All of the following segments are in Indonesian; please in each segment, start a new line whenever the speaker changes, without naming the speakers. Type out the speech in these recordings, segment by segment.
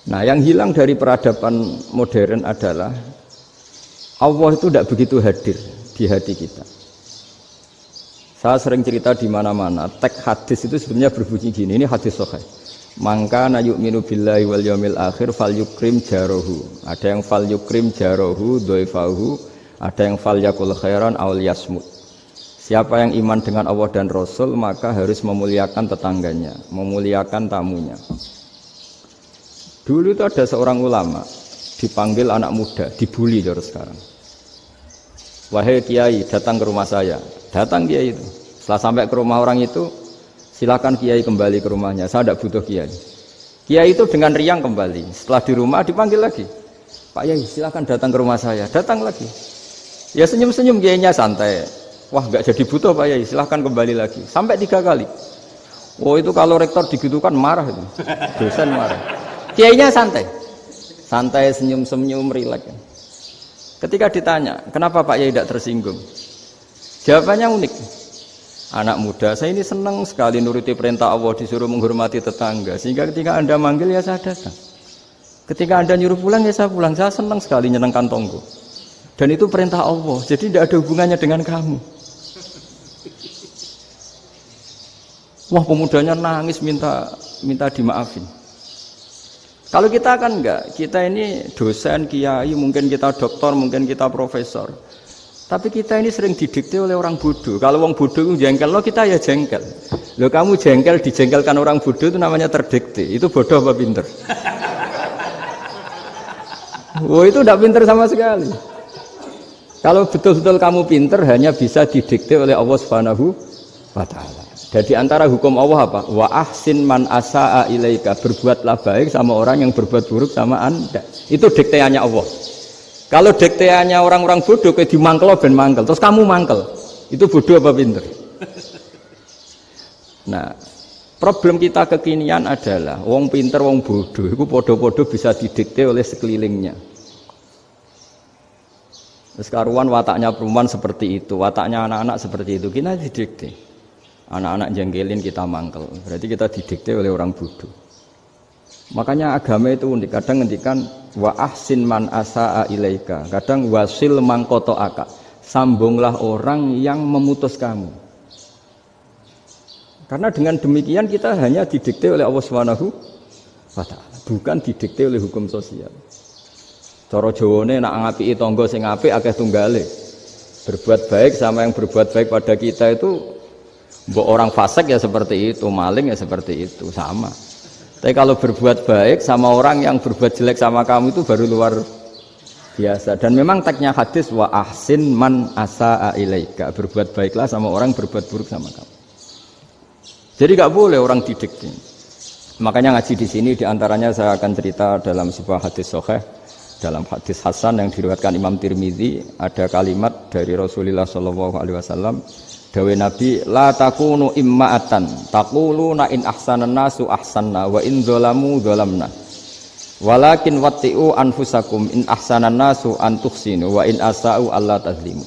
Nah, yang hilang dari peradaban modern adalah Allah itu tidak begitu hadir di hati kita. Saya sering cerita di mana-mana, teks hadis itu sebenarnya berbunyi gini, ini hadis sahih. Mangka na yu'minu billahi wal yaumil akhir fal yukrim jarohu. Ada yang fal yukrim jarohu dhaifahu, ada yang fal yakul khairan aw yasmut. Siapa yang iman dengan Allah dan Rasul maka harus memuliakan tetangganya, memuliakan tamunya. Dulu itu ada seorang ulama dipanggil anak muda, dibully terus sekarang. Wahai kiai, datang ke rumah saya. Datang kiai itu. Setelah sampai ke rumah orang itu, silakan kiai kembali ke rumahnya. Saya tidak butuh kiai. Kiai itu dengan riang kembali. Setelah di rumah dipanggil lagi. Pak Yai, silakan datang ke rumah saya. Datang lagi. Ya senyum-senyum kiainya santai. Wah, nggak jadi butuh Pak Yai. Silakan kembali lagi. Sampai 3 kali. Oh itu kalau rektor digitukan marah itu. Dosen marah. Kiainya santai. Santai, senyum-senyum, rileks. Ketika ditanya, kenapa Pak Yai tidak tersinggung? Jawabannya unik. Anak muda, saya ini senang sekali nuruti perintah Allah, disuruh menghormati tetangga. Sehingga ketika Anda manggil, ya saya datang. Ketika Anda nyuruh pulang, ya saya pulang. Saya senang sekali nyenengkan tonggo. Dan itu perintah Allah, jadi tidak ada hubungannya dengan kamu. Wah, pemudanya nangis minta dimaafin. Kalau kita kan enggak, kita ini dosen, kiai, mungkin kita doktor, mungkin kita profesor. Tapi kita ini sering didikte oleh orang bodoh. Kalau orang bodoh itu jengkel, lo kita ya jengkel. Lo kamu jengkel, dijengkelkan orang bodoh itu namanya terdikte. Itu bodoh apa pinter? Oh itu tidak pinter sama sekali. Kalau betul-betul kamu pinter, hanya bisa didikte oleh Allah Subhanahu wa Ta'ala. Jadi antara hukum Allah apa? Wa ahsin man asa'a ilaika, berbuatlah baik sama orang yang berbuat buruk sama Anda. Itu dikteannya Allah. Kalau dikteannya orang-orang bodoh kayak dimangkel ben mangkel, terus kamu mangkel. Itu bodoh apa pinter? Nah, problem kita kekinian adalah wong pinter wong bodoh itu podo-podo bisa didikte oleh sekelilingnya. Terus karuan wataknya perempuan seperti itu, wataknya anak-anak seperti itu, kita didikte. Anak-anak jengkelin kita mangkel, berarti kita didikte oleh orang bodoh. Makanya agama itu unik, kadang ngendikan wa ahsin man asa'a ilaika, kadang wasil man qata'aka, sambunglah orang yang memutus kamu. Karena dengan demikian kita hanya didikte oleh Allah Subhanahu wa Ta'ala, bukan didikte oleh hukum sosial. Cara Jawane nak ngapiki tangga sing apik akeh tunggale. Berbuat baik sama yang berbuat baik pada kita itu mbok orang fasik ya seperti itu, maling ya seperti itu, sama. Tapi kalau berbuat baik sama orang yang berbuat jelek sama kamu itu baru luar biasa. Dan memang teksnya hadis wa ahsin man asa'a ilaika, berbuat baiklah sama orang berbuat buruk sama kamu. Jadi enggak boleh orang didikte. Makanya ngaji di sini diantaranya saya akan cerita dalam sebuah hadis sahih, dalam hadis hasan yang diriwayatkan Imam Tirmizi, ada kalimat dari Rasulullah sallallahu alaihi wasallam. Dawe Nabi, la takunu imma'atan taquluna in ahsanan nasu ahsanna wa in dzalamu dzalamna walakin watti'u anfusakum in ahsanan nasu an tuhsinu wa in asa'u alla tazlimu.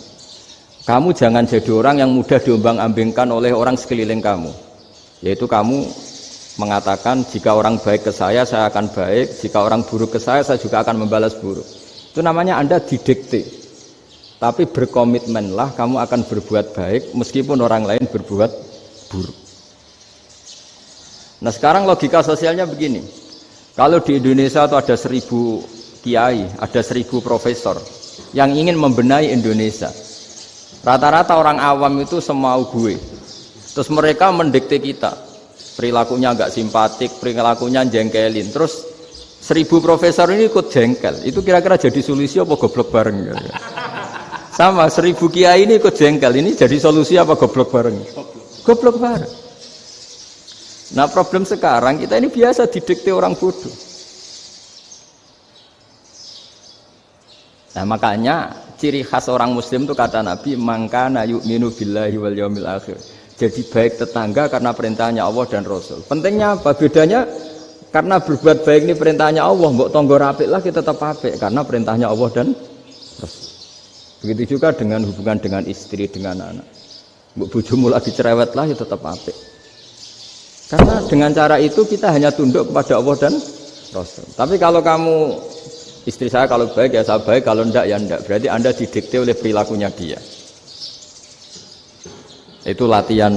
Kamu jangan jadi orang yang mudah diombang-ambingkan oleh orang sekeliling kamu, yaitu kamu mengatakan jika orang baik ke saya akan baik, jika orang buruk ke saya juga akan membalas buruk. Itu namanya Anda didikte. Tapi berkomitmenlah kamu akan berbuat baik meskipun orang lain berbuat buruk. Nah sekarang logika sosialnya begini. Kalau di Indonesia itu ada 1000 kiai, ada 1000 profesor yang ingin membenahi Indonesia. Rata-rata orang awam itu semau gue. Terus mereka mendikte kita. Perilakunya agak simpatik, perilakunya jengkelin. Terus 1000 profesor ini ikut jengkel. Itu kira-kira jadi solusi apa goblok bareng ya? Sama 1000 kiai ini ikut jengkel, ini jadi solusi apa goblok bareng? Goblok bareng. Nah problem sekarang kita ini biasa didikte orang bodoh. Nah makanya ciri khas orang muslim itu kata Nabi mangkana yu'minu billahi wal yaumil akhir. Jadi baik tetangga karena perintahnya Allah dan Rasul. Pentingnya apa? Bedanya karena berbuat baik ini perintahnya Allah, mbok tangga apik lah kita tetap apik karena perintahnya Allah dan Rasul. Begitu juga dengan hubungan dengan istri, dengan anak. Bojomu lagi cerewet lah ya tetap apik. Karena dengan cara itu kita hanya tunduk kepada Allah dan Rasul. Tapi kalau kamu istri saya kalau baik ya saya baik, kalau ndak ya ndak. Berarti Anda didikte oleh perilakunya dia. Itu latihan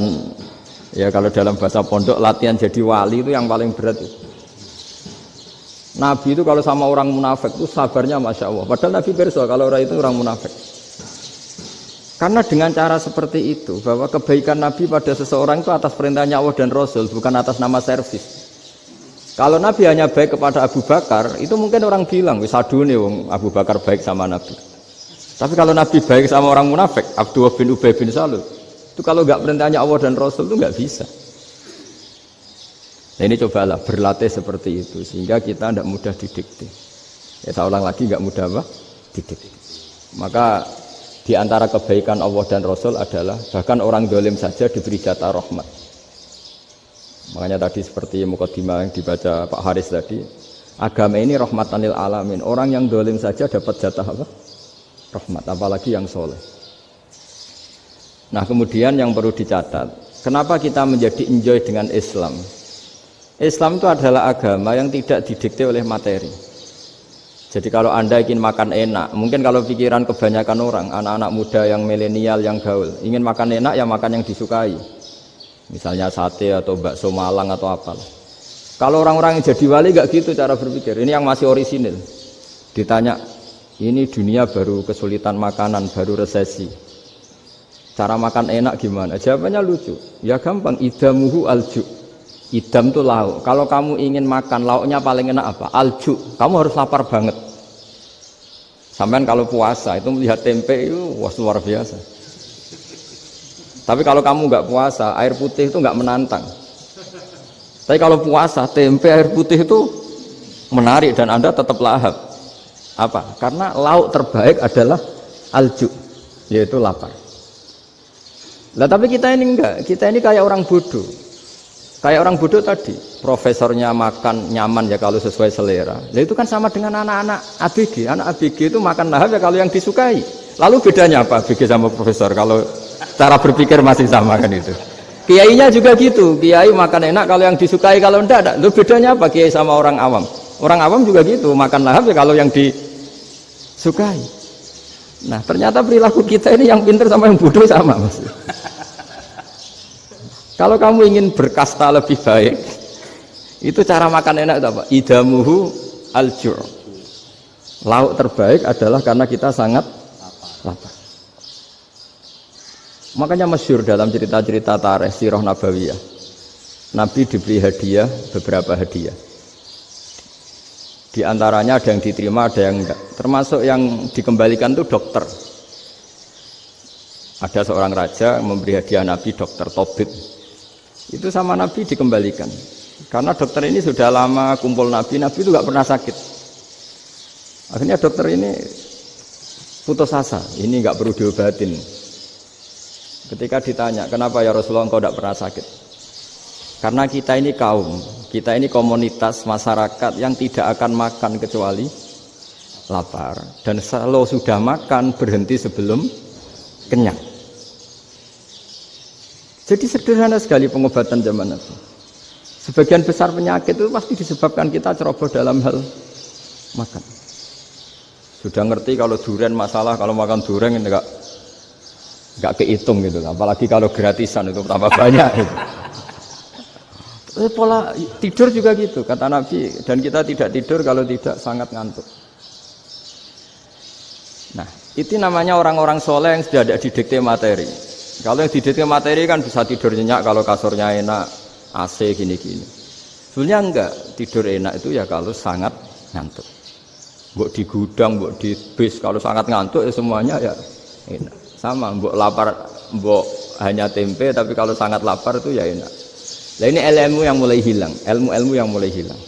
ya kalau dalam bahasa pondok latihan jadi wali itu yang paling berat itu. Nabi itu kalau sama orang munafik itu sabarnya Masya Allah. Padahal Nabi berso kalau orang itu orang munafik. Karena dengan cara seperti itu bahwa kebaikan Nabi pada seseorang itu atas perintahnya Allah dan Rasul, bukan atas nama servis. Kalau Nabi hanya baik kepada Abu Bakar, itu mungkin orang bilang wis adune wong Abu Bakar baik sama Nabi. Tapi kalau Nabi baik sama orang munafik, Abdullah bin Ubay bin Salul, itu kalau nggak perintahnya Allah dan Rasul itu nggak bisa. Nah ini cobalah berlatih seperti itu sehingga kita tidak mudah didikte. Ya saya ulang lagi nggak mudah apa? Didikte. Maka di antara kebaikan Allah dan Rasul adalah bahkan orang dolim saja diberi jatah rahmat. Makanya tadi seperti mukadimah yang dibaca Pak Haris tadi, agama ini rahmatan lil alamin. Orang yang dolim saja dapat jatah apa? Rahmat, apalagi yang soleh. Nah kemudian yang perlu dicatat, kenapa kita menjadi enjoy dengan Islam? Islam itu adalah agama yang tidak didikte oleh materi. Jadi kalau Anda ingin makan enak, mungkin kalau pikiran kebanyakan orang, anak-anak muda yang milenial, yang gaul, ingin makan enak ya makan yang disukai. Misalnya sate atau bakso Malang atau apa. Kalau orang-orang yang jadi wali gak gitu cara berpikir. Ini yang masih orisinil. Ditanya, ini dunia baru kesulitan makanan, baru resesi. Cara makan enak gimana? Jawabannya lucu. Ya gampang, idamuhu alju. Idam itu lauk. Kalau kamu ingin makan lauknya paling enak apa? Alju. Kamu harus lapar banget. Sampai kalau puasa itu melihat tempe itu wah luar biasa. Tapi kalau kamu nggak puasa, air putih itu nggak menantang. Tapi kalau puasa, tempe air putih itu menarik dan Anda tetap lahap. Apa? Karena lauk terbaik adalah alju, yaitu lapar. Lah tapi kita ini enggak, kita ini kayak orang bodoh. Kayak orang bodoh tadi, profesornya makan nyaman ya kalau sesuai selera. Nah itu kan sama dengan anak-anak ABG. Anak ABG itu makan lahap ya kalau yang disukai. Lalu bedanya apa ABG sama profesor? Kalau cara berpikir masih sama kan itu. Kiainya juga gitu. Kiai makan enak kalau yang disukai, kalau enggak. Lalu bedanya apa kiai sama orang awam? Orang awam juga gitu, makan lahap ya kalau yang disukai. Nah ternyata perilaku kita ini yang pintar sama yang bodoh sama mas. Kalau kamu ingin berkasta lebih baik, itu cara makan enak itu apa? Idamuhu al-ju'. Lauk terbaik adalah karena kita sangat lapar. Makanya masyhur dalam cerita-cerita tarikh sirah nabawiyah. Nabi diberi hadiah, beberapa hadiah. Di antaranya ada yang diterima, ada yang enggak. Termasuk yang dikembalikan itu dokter. Ada seorang raja memberi hadiah Nabi dokter Tobit. Itu sama Nabi dikembalikan. Karena dokter ini sudah lama kumpul Nabi itu nggak pernah sakit. Akhirnya dokter ini putus asa, ini nggak perlu diobatin. Ketika ditanya, kenapa ya Rasulullah engkau tidak pernah sakit? Karena kita ini kaum, kita ini komunitas masyarakat yang tidak akan makan kecuali lapar. Dan kalau sudah makan berhenti sebelum kenyang. Jadi sederhana sekali pengobatan zaman Nabi. Sebagian besar penyakit itu pasti disebabkan kita ceroboh dalam hal makan. Sudah ngerti kalau durian masalah, kalau makan durian enggak kehitung gitu. Apalagi kalau gratisan itu tambah banyak gitu. Pola tidur juga gitu kata Nabi, dan kita tidak tidur kalau tidak sangat ngantuk. Nah, itu namanya orang-orang soleh yang sudah ada didikte materi. Kalau yang didikte materi kan bisa tidur nyenyak kalau kasurnya enak, AC gini-gini. Sebenarnya enggak, tidur enak itu ya kalau sangat ngantuk. Mbok di gudang, mbok di bis, kalau sangat ngantuk ya semuanya ya enak. Sama, mbok lapar, mbok hanya tempe, tapi kalau sangat lapar itu ya enak. Nah ini ilmu yang mulai hilang, ilmu-ilmu yang mulai hilang.